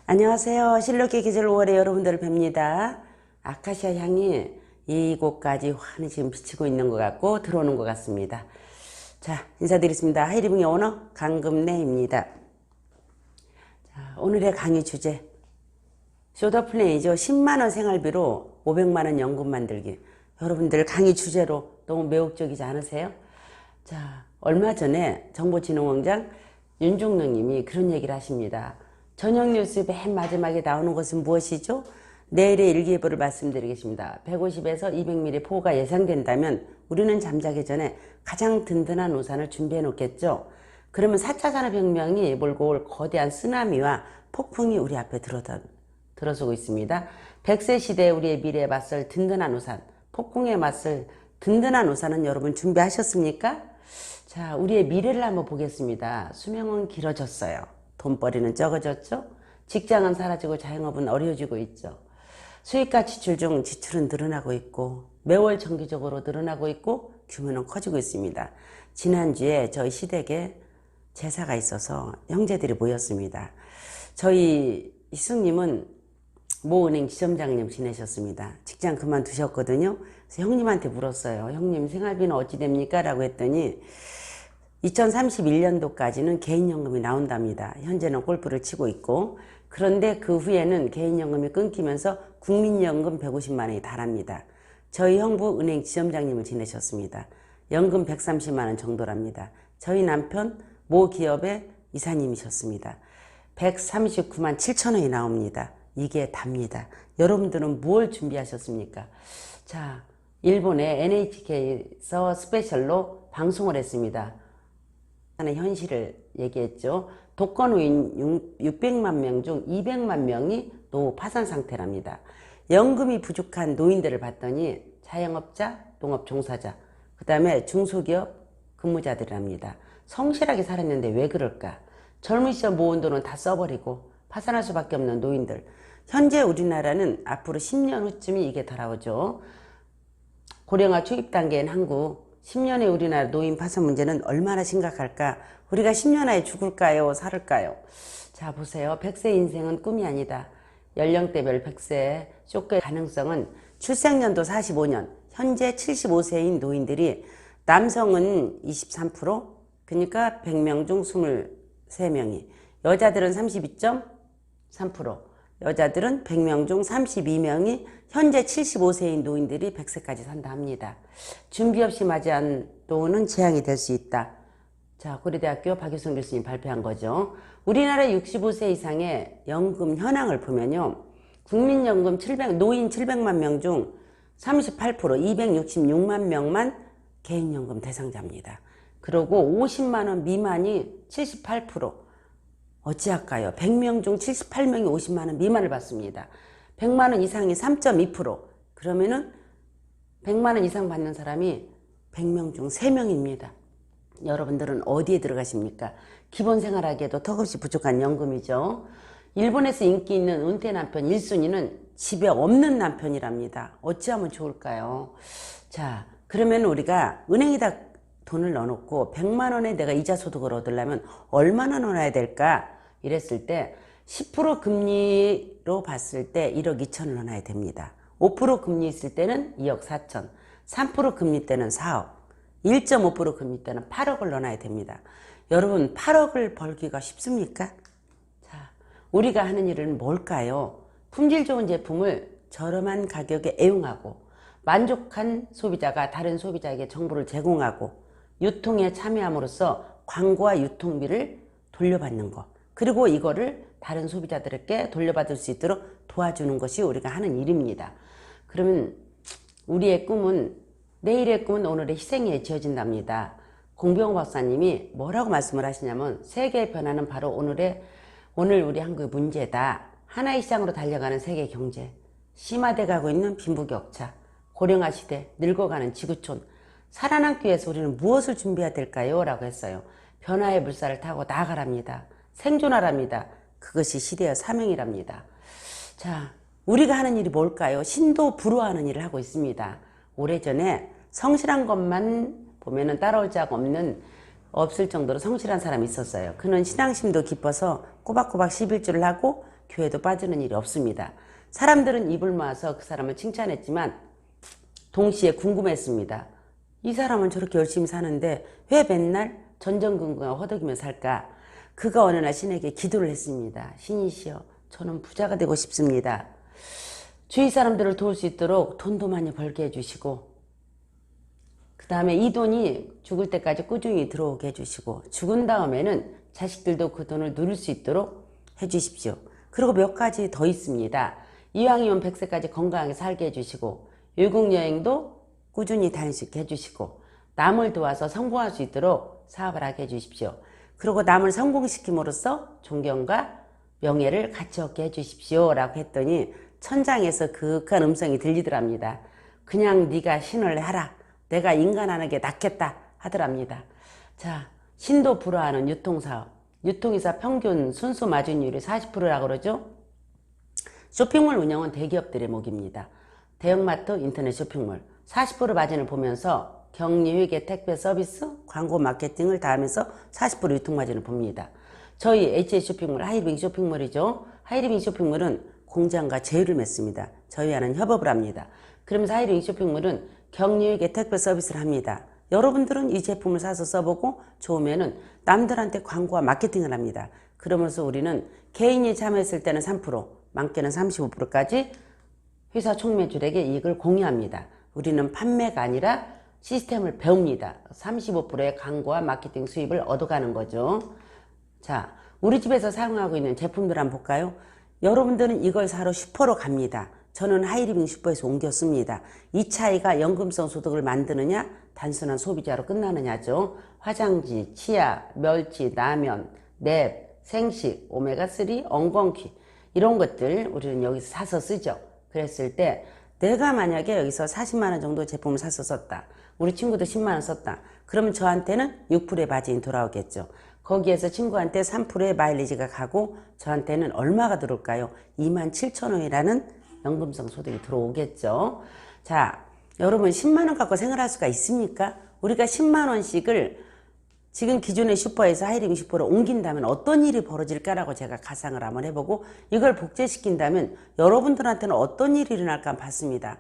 안녕하세요. 실록의 계절 5월에 여러분들을 뵙니다. 아카시아 향이 이곳까지 환히 지금 비치고 있는 것 같고 들어오는 것 같습니다. 자, 인사드리겠습니다. 하이리빙의 오너 강금래입니다. 자, 오늘의 강의 주제 쇼더플랜이죠. 10만원 생활비로 500만원 연금 만들기. 여러분들 강의 주제로 너무 매혹적이지 않으세요? 자, 얼마 전에 정보진흥원장 윤중능님이 그런 얘기를 하십니다. 저녁 뉴스 맨 마지막에 나오는 것은 무엇이죠? 내일의 일기예보를 말씀드리겠습니다. 150에서 200mm 폭우가 예상된다면 우리는 잠자기 전에 가장 든든한 우산을 준비해 놓겠죠. 그러면 4차 산업혁명이 몰고 올 거대한 쓰나미와 폭풍이 우리 앞에 들어서고 있습니다. 100세 시대에 우리의 미래에 맞설 든든한 우산, 폭풍에 맞설 든든한 우산은 여러분 준비하셨습니까? 자, 우리의 미래를 한번 보겠습니다. 수명은 길어졌어요. 돈벌이는 적어졌죠. 직장은 사라지고 자영업은 어려워지고 있죠. 수익과 지출 중 지출은 늘어나고 있고 매월 정기적으로 늘어나고 있고 규모는 커지고 있습니다. 지난주에 저희 시댁에 제사가 있어서 형제들이 모였습니다. 저희 이승님은 모은행 지점장님 지내셨습니다. 직장 그만두셨거든요. 그래서 형님한테 물었어요. 형님 생활비는 어찌 됩니까? 라고 했더니 2031년도까지는 개인연금이 나온답니다. 현재는 골프를 치고 있고 그런데 그 후에는 개인연금이 끊기면서 국민연금 150만 원이 달합니다. 저희 형부 은행 지점장님을 지내셨습니다. 연금 130만 원 정도랍니다. 저희 남편 모 기업의 이사님이셨습니다. 139만 7천 원이 나옵니다. 이게 답니다. 여러분들은 뭘 준비하셨습니까? 자, 일본의 NHK에서 스페셜로 방송을 했습니다. 하는 현실을 얘기했죠. 독거노인 600만 명 중 200만 명이 노후 파산 상태랍니다. 연금이 부족한 노인들을 봤더니 자영업자, 농업 종사자, 그 다음에 중소기업 근무자들이랍니다. 성실하게 살았는데 왜 그럴까? 젊은 시절 모은 돈은 다 써버리고 파산할 수밖에 없는 노인들. 현재 우리나라는 앞으로 10년 후쯤이 이게 돌아오죠. 고령화 초입 단계인 한국, 10년의 우리나라 노인 파산 문제는 얼마나 심각할까? 우리가 10년 안에 죽을까요? 살을까요? 자, 보세요. 100세 인생은 꿈이 아니다. 연령대별 100세 쇼크의 가능성은 출생연도 45년, 현재 75세인 노인들이 남성은 23%, 그러니까 100명 중 23명이, 여자들은 32.3%, 여자들은 100명 중 32명이 현재 75세인 노인들이 100세까지 산다 합니다. 준비 없이 맞이한 노후는 재앙이 될 수 있다. 자, 고려대학교 박유성 교수님 발표한 거죠. 우리나라 65세 이상의 연금 현황을 보면요. 국민연금 노인 700만 명 중 38%, 266만 명만 개인연금 대상자입니다. 그리고 50만 원 미만이 78%. 어찌할까요? 100명 중 78명이 50만 원 미만을 받습니다. 100만 원 이상이 3.2%. 그러면은 100만 원 이상 받는 사람이 100명 중 3명입니다. 여러분들은 어디에 들어가십니까? 기본 생활하기에도 턱없이 부족한 연금이죠. 일본에서 인기 있는 은퇴 남편 1순위는 집에 없는 남편이랍니다. 어찌하면 좋을까요? 자, 그러면 우리가 은행에다 돈을 넣어놓고 100만 원에 내가 이자 소득을 얻으려면 얼마나 넣어놔야 될까? 이랬을 때 10% 금리로 봤을 때 1억 2천을 넣어놔야 됩니다. 5% 금리 있을 때는 2억 4천, 3% 금리 때는 4억, 1.5% 금리 때는 8억을 넣어놔야 됩니다. 여러분 8억을 벌기가 쉽습니까? 자, 우리가 하는 일은 뭘까요? 품질 좋은 제품을 저렴한 가격에 애용하고 만족한 소비자가 다른 소비자에게 정보를 제공하고 유통에 참여함으로써 광고와 유통비를 돌려받는 것, 그리고 이거를 다른 소비자들에게 돌려받을 수 있도록 도와주는 것이 우리가 하는 일입니다. 그러면 우리의 꿈은, 내일의 꿈은 오늘의 희생에 지어진답니다. 공병호 박사님이 뭐라고 말씀을 하시냐면 세계의 변화는 바로 오늘 우리 한국의 문제다. 하나의 시장으로 달려가는 세계 경제, 심화돼 가고 있는 빈부격차, 고령화 시대, 늙어가는 지구촌, 살아남기 위해서 우리는 무엇을 준비해야 될까요? 라고 했어요. 변화의 물살을 타고 나아가랍니다. 생존하랍니다. 그것이 시대의 사명이랍니다. 자, 우리가 하는 일이 뭘까요? 신도 부러워하는 일을 하고 있습니다. 오래전에 성실한 것만 보면은 따라올 자가 없을 정도로 성실한 사람이 있었어요. 그는 신앙심도 깊어서 꼬박꼬박 11조를 하고 교회도 빠지는 일이 없습니다. 사람들은 입을 모아서 그 사람을 칭찬했지만 동시에 궁금했습니다. 이 사람은 저렇게 열심히 사는데 왜 맨날 전전긍긍하고 허덕이며 살까? 그가 어느 날 신에게 기도를 했습니다. 신이시여, 저는 부자가 되고 싶습니다. 주위 사람들을 도울 수 있도록 돈도 많이 벌게 해주시고, 그 다음에 이 돈이 죽을 때까지 꾸준히 들어오게 해주시고, 죽은 다음에는 자식들도 그 돈을 누릴 수 있도록 해주십시오. 그리고 몇 가지 더 있습니다. 이왕이면 100세까지 건강하게 살게 해주시고, 외국 여행도 꾸준히 다닐 수 있게 해주시고, 남을 도와서 성공할 수 있도록 사업을 하게 해주십시오. 그리고 남을 성공시킴으로써 존경과 명예를 같이 얻게 해주십시오 라고 했더니 천장에서 그윽한 음성이 들리더랍니다. 그냥 네가 신을 해라. 내가 인간하는 게 낫겠다 하더랍니다. 자, 신도 불허하는 유통사업. 유통회사 평균 순수 마진율이 40%라고 그러죠. 쇼핑몰 운영은 대기업들의 몫입니다. 대형마트, 인터넷 쇼핑몰 40% 마진을 보면서 격리, 회계, 택배 서비스, 광고 마케팅을 다 하면서 40% 유통 마진을 봅니다. 저희 HH 쇼핑몰, 하이리빙 쇼핑몰이죠. 하이리빙 쇼핑몰은 공장과 제휴를 맺습니다. 저희와는 협업을 합니다. 그러면서 하이리빙 쇼핑몰은 격리, 회계, 택배 서비스를 합니다. 여러분들은 이 제품을 사서 써보고 좋으면은 남들한테 광고와 마케팅을 합니다. 그러면서 우리는 개인이 참여했을 때는 3%, 많게는 35%까지 회사 총매출액의 이익을 공유합니다. 우리는 판매가 아니라 시스템을 배웁니다. 35%의 광고와 마케팅 수입을 얻어가는 거죠. 자, 우리 집에서 사용하고 있는 제품들 한번 볼까요? 여러분들은 이걸 사러 슈퍼로 갑니다. 저는 하이리빙 슈퍼에서 옮겼습니다. 이 차이가 연금성 소득을 만드느냐, 단순한 소비자로 끝나느냐죠. 화장지, 치약, 멸치, 라면, 랩, 생식, 오메가3, 엉겅퀴 이런 것들 우리는 여기서 사서 쓰죠. 그랬을 때 내가 만약에 여기서 40만 원 정도 제품을 사서 썼다. 우리 친구도 10만 원 썼다. 그러면 저한테는 6%의 마진이 돌아오겠죠. 거기에서 친구한테 3%의 마일리지가 가고 저한테는 얼마가 들어올까요? 27,000원이라는 연금성 소득이 들어오겠죠. 자, 여러분 10만 원 갖고 생활할 수가 있습니까? 우리가 10만 원씩을 지금 기존의 슈퍼에서 하이리빙 슈퍼로 옮긴다면 어떤 일이 벌어질까라고 제가 가상을 한번 해보고 이걸 복제시킨다면 여러분들한테는 어떤 일이 일어날까 한번 봤습니다.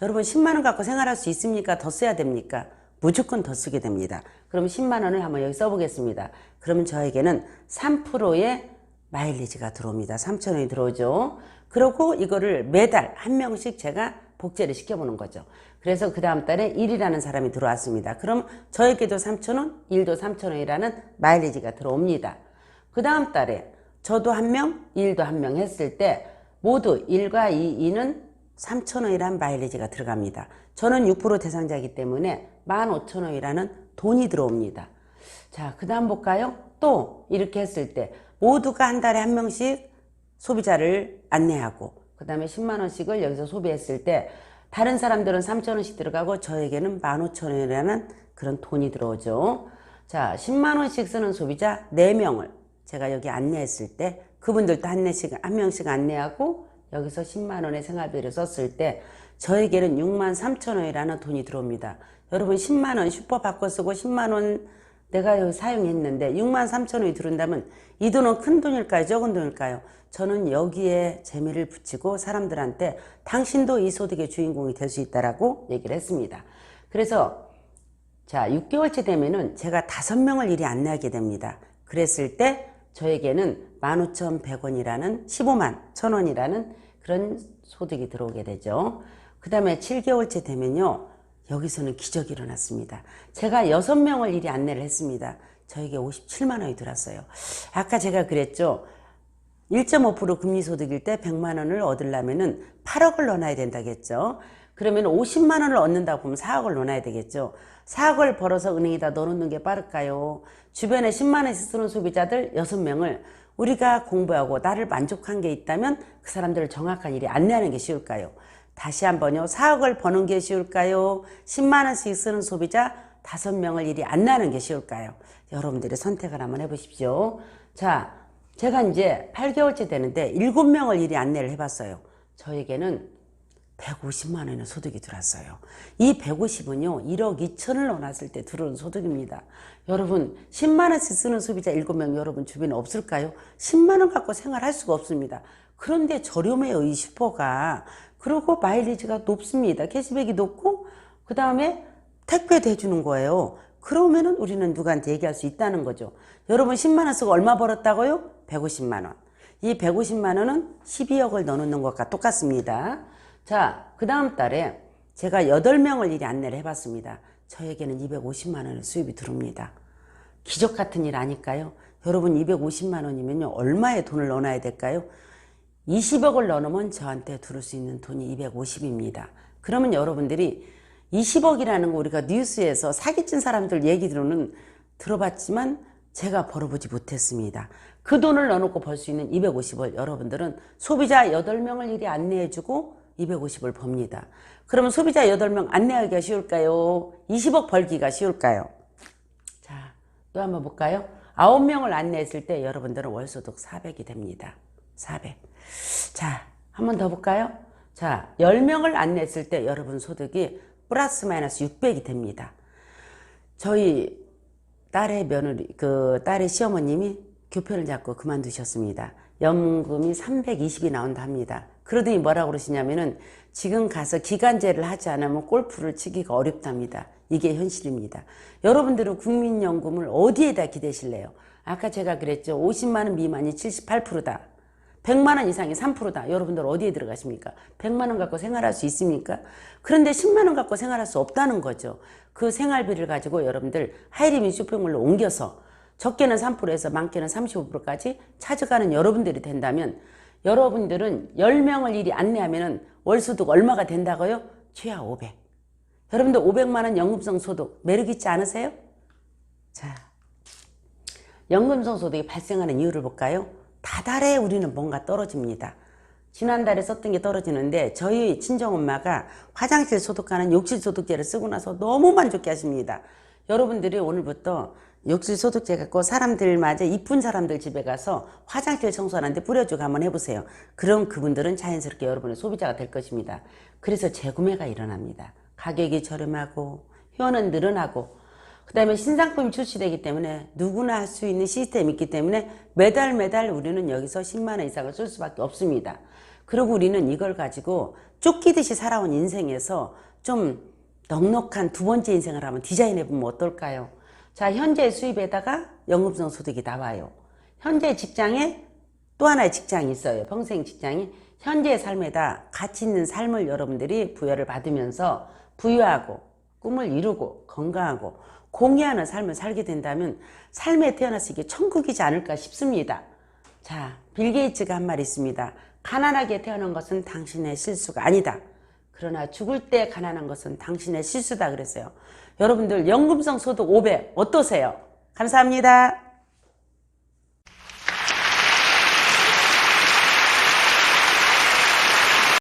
여러분 10만 원 갖고 생활할 수 있습니까? 더 써야 됩니까? 무조건 더 쓰게 됩니다. 그럼 10만 원을 한번 여기 써보겠습니다. 그러면 저에게는 3%의 마일리지가 들어옵니다. 3,000원이 들어오죠. 그리고 이거를 매달 한 명씩 제가 복제를 시켜보는 거죠. 그래서 그 다음 달에 1이라는 사람이 들어왔습니다. 그럼 저에게도 3,000원, 1도 3,000원이라는 마일리지가 들어옵니다. 그 다음 달에 저도 한 명, 1도 한 명 했을 때 모두 1과 2, 2는 3,000원이라는 마일리지가 들어갑니다. 저는 6% 대상자이기 때문에 15,000원이라는 돈이 들어옵니다. 자, 그 다음 볼까요? 또 이렇게 했을 때 모두가 한 달에 한 명씩 소비자를 안내하고 그 다음에 10만 원씩을 여기서 소비했을 때 다른 사람들은 3,000원씩 들어가고 저에게는 15,000원이라는 그런 돈이 들어오죠. 자, 10만 원씩 쓰는 소비자 4명을 제가 여기 안내했을 때 그분들도 한 명씩 안내하고 여기서 10만 원의 생활비를 썼을 때 저에게는 63,000원이라는 돈이 들어옵니다. 여러분 10만 원 슈퍼 바꿔 쓰고 10만 원 내가 여기 사용했는데 63,000원이 들어온다면 이 돈은 큰 돈일까요? 적은 돈일까요? 저는 여기에 재미를 붙이고 사람들한테 당신도 이 소득의 주인공이 될 수 있다라고 얘기를 했습니다. 그래서 자 6개월째 되면은 제가 5명을 이리 안내하게 됩니다. 그랬을 때 저에게는 15,100원이라는 15만 1,000원이라는 그런 소득이 들어오게 되죠. 그 다음에 7개월째 되면요. 여기서는 기적이 일어났습니다. 제가 6명을 이리 안내를 했습니다. 저에게 57만 원이 들었어요. 아까 제가 그랬죠. 1.5% 금리소득일 때 100만 원을 얻으려면 8억을 넣어놔야 된다겠죠. 그러면 50만 원을 얻는다고 보면 4억을 넣어놔야 되겠죠. 4억을 벌어서 은행에다 넣어놓는 게 빠를까요? 주변에 10만 원씩 쓰는 소비자들 6명을 우리가 공부하고 나를 만족한 게 있다면 그 사람들을 정확한 일에 안내하는 게 쉬울까요? 다시 한번요. 4억을 버는 게 쉬울까요? 10만 원씩 쓰는 소비자 5명을 이리 안내하는 게 쉬울까요? 여러분들이 선택을 한번 해보십시오. 자, 제가 이제 8개월째 되는데 7명을 이리 안내를 해봤어요. 저에게는 150만 원의 소득이 들어왔어요. 이 150은요. 1억 2천을 넣어놨을 때 들어오는 소득입니다. 여러분 10만 원씩 쓰는 소비자 7명 여러분 주변에 없을까요? 10만 원 갖고 생활할 수가 없습니다. 그런데 저렴해요, 이 슈퍼가. 그리고 마일리지가 높습니다. 캐시백이 높고 그 다음에 택배도 해주는 거예요. 그러면은 우리는 누구한테 얘기할 수 있다는 거죠. 여러분 10만 원 쓰고 얼마 벌었다고요? 150만 원. 이 150만 원은 12억을 넣어놓는 것과 똑같습니다. 자, 그 다음 달에 제가 8명을 일이 안내를 해봤습니다. 저에게는 250만 원의 수입이 들어옵니다. 기적 같은 일 아닐까요? 여러분 250만 원이면요 얼마의 돈을 넣어놔야 될까요? 20억을 넣어놓으면 저한테 들을 수 있는 돈이 250입니다. 그러면 여러분들이 20억이라는 거 우리가 뉴스에서 사기친 사람들 얘기로는 들어봤지만 제가 벌어보지 못했습니다. 그 돈을 넣어놓고 벌 수 있는 250을 여러분들은 소비자 8명을 일이 안내해주고 250을 법니다. 그러면 소비자 8명 안내하기가 쉬울까요? 20억 벌기가 쉬울까요? 자, 또 한번 볼까요? 9명을 안내했을 때 여러분들은 월소득 400이 됩니다. 400. 자, 한 번 더 볼까요? 자, 10명을 안내했을 때 여러분 소득이 플러스 마이너스 600이 됩니다. 저희 딸의 딸의 시어머님이 교편을 잡고 그만두셨습니다. 연금이 320이 나온다 합니다. 그러더니 뭐라고 그러시냐면은 지금 가서 기간제를 하지 않으면 골프를 치기가 어렵답니다. 이게 현실입니다. 여러분들은 국민연금을 어디에다 기대실래요? 아까 제가 그랬죠. 50만 원 미만이 78%다. 100만 원 이상이 3%다. 여러분들 어디에 들어가십니까? 100만 원 갖고 생활할 수 있습니까? 그런데 10만 원 갖고 생활할 수 없다는 거죠. 그 생활비를 가지고 여러분들 하이리미 쇼핑몰로 옮겨서 적게는 3%에서 많게는 35%까지 찾아가는 여러분들이 된다면 여러분들은 10명을 일이 안내하면 월소득 얼마가 된다고요? 최하 500. 여러분들 500만 원 연금성 소득 매력 있지 않으세요? 자, 연금성 소득이 발생하는 이유를 볼까요? 다달에 우리는 뭔가 떨어집니다. 지난달에 썼던 게 떨어지는데 저희 친정엄마가 화장실 소독하는 욕실 소독제를 쓰고 나서 너무 만족해 하십니다. 여러분들이 오늘부터 욕실 소독제 갖고 사람들마저 이쁜 사람들 집에 가서 화장실 청소하는데 뿌려주고 한번 해보세요. 그럼 그분들은 자연스럽게 여러분의 소비자가 될 것입니다. 그래서 재구매가 일어납니다. 가격이 저렴하고 효는 늘어나고 그 다음에 신상품이 출시되기 때문에 누구나 할 수 있는 시스템이 있기 때문에 매달 우리는 여기서 10만 원 이상을 쓸 수밖에 없습니다. 그리고 우리는 이걸 가지고 쫓기듯이 살아온 인생에서 좀 넉넉한 두 번째 인생을 한번 디자인해보면 어떨까요? 자, 현재 수입에다가 연금성 소득이 나와요. 현재 직장에 또 하나의 직장이 있어요. 평생 직장이. 현재의 삶에다 가치 있는 삶을 여러분들이 부여를 받으면서 부유하고 꿈을 이루고 건강하고 공유하는 삶을 살게 된다면 삶에 태어나서 이게 천국이지 않을까 싶습니다. 자, 빌 게이츠가 한 말 있습니다. 가난하게 태어난 것은 당신의 실수가 아니다. 그러나 죽을 때 가난한 것은 당신의 실수다 그랬어요. 여러분들 연금성 소득 500 어떠세요? 감사합니다.